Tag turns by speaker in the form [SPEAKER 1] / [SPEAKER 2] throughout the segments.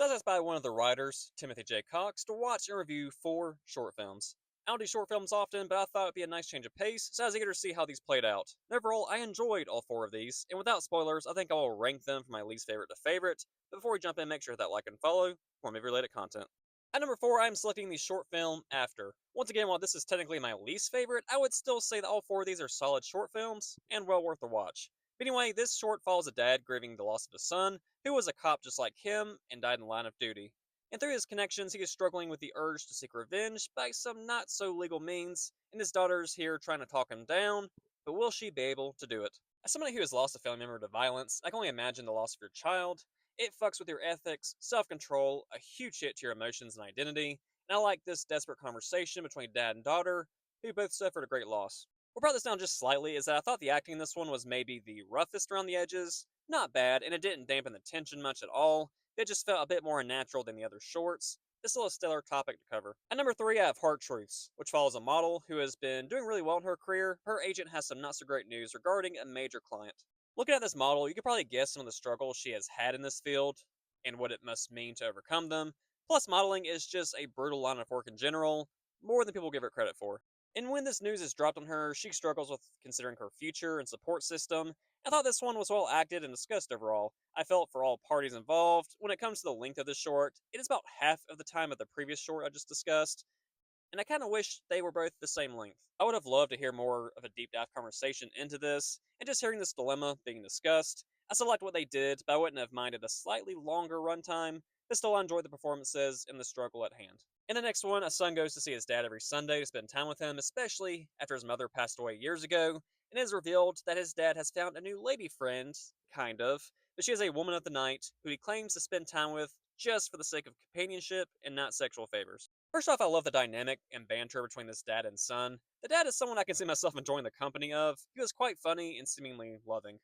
[SPEAKER 1] So I was asked by one of the writers, Timothy J. Cox, to watch and review 4 short films. I don't do short films often, but I thought it'd be a nice change of pace, so I was eager to see how these played out. And overall, I enjoyed all 4 of these, and without spoilers, I think I will rank them from my least favorite to favorite. But before we jump in, make sure that like and follow for movie related content. At number 4, I am selecting the short film After. Once again, while this is technically my least favorite, I would still say that all 4 of these are solid short films and well worth a watch. But anyway, this short follows a dad grieving the loss of his son, who was a cop just like him and died in the line of duty. And through his connections, he is struggling with the urge to seek revenge by some not so legal means, and his daughter's here trying to talk him down, but will she be able to do it? As somebody who has lost a family member to violence, I can only imagine the loss of your child. It fucks with your ethics, self control, a huge hit to your emotions and identity, and I like this desperate conversation between dad and daughter, who both suffered a great loss. What brought this down just slightly is that I thought the acting in this one was maybe the roughest around the edges. Not bad, and it didn't dampen the tension much at all. It just felt a bit more unnatural than the other shorts. It's still a stellar topic to cover. At number 3, I have Hard Truths, which follows a model who has been doing really well in her career. Her agent has some not so great news regarding a major client. Looking at this model, you could probably guess some of the struggles she has had in this field and what it must mean to overcome them. Plus, modeling is just a brutal line of work in general, more than people give it credit for. And when this news is dropped on her, she struggles with considering her future and support system. I thought this one was well acted and discussed overall. I felt for all parties involved. When it comes to the length of this short, it is about half of the time of the previous short I just discussed, and I kind of wish they were both the same length. I would have loved to hear more of a deep dive conversation into this, and just hearing this dilemma being discussed. I still liked what they did, but I wouldn't have minded a slightly longer runtime, but still I enjoyed the performances and the struggle at hand. In the next one, a son goes to see his dad every Sunday to spend time with him, especially after his mother passed away years ago, and it is revealed that his dad has found a new lady friend, kind of, but she is a woman of the night who he claims to spend time with just for the sake of companionship and not sexual favors. First off, I love the dynamic and banter between this dad and son. The dad is someone I can see myself enjoying the company of. He was quite funny and seemingly loving.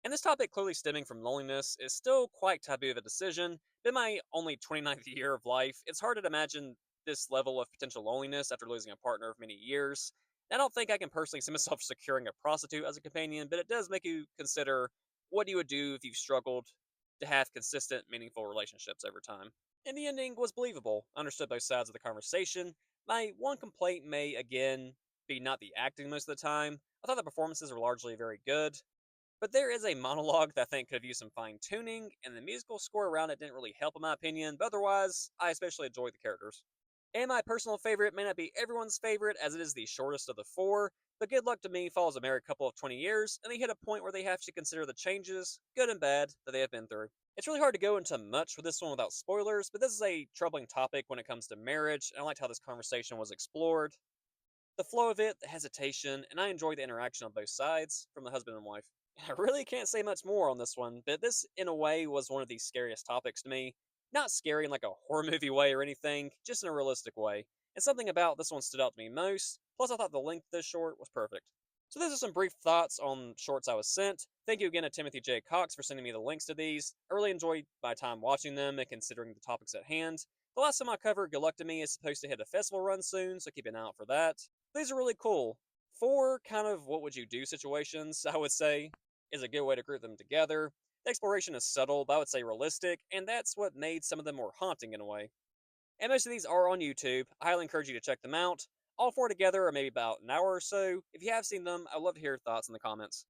[SPEAKER 1] And this topic, clearly stemming from loneliness, is still quite taboo of a decision. In my only 29th year of life, it's hard to imagine this level of potential loneliness after losing a partner of many years. I don't think I can personally see myself securing a prostitute as a companion, but it does make you consider what you would do if you've struggled to have consistent, meaningful relationships over time. And the ending was believable. I understood both sides of the conversation. My one complaint may, again, be not the acting most of the time. I thought the performances were largely very good, but there is a monologue that I think could have used some fine tuning, and the musical score around it didn't really help in my opinion, but otherwise, I especially enjoyed the characters. And my personal favorite may not be everyone's favorite, as it is the shortest of the 4, but Good Luck to Me follows a married couple of 20 years, and they hit a point where they have to consider the changes, good and bad, that they have been through. It's really hard to go into much with this one without spoilers, but this is a troubling topic when it comes to marriage, and I liked how this conversation was explored. The flow of it, the hesitation, and I enjoy the interaction on both sides from the husband and wife. I really can't say much more on this one, but this, in a way, was one of the scariest topics to me. Not scary in like a horror movie way or anything, just in a realistic way. And something about this one stood out to me most, plus I thought the length of this short was perfect. So those are some brief thoughts on shorts I was sent. Thank you again to Timothy J. Cox for sending me the links to these. I really enjoyed my time watching them and considering the topics at hand. The last time I covered Good Luck to Me is supposed to hit a festival run soon, so keep an eye out for that. These are really cool. 4 kind of what would you do situations, I would say, is a good way to group them together. The exploration is subtle, but I would say realistic, and that's what made some of them more haunting in a way. And most of these are on YouTube. I highly encourage you to check them out. All 4 together are maybe about an hour or so. If you have seen them, I'd love to hear your thoughts in the comments.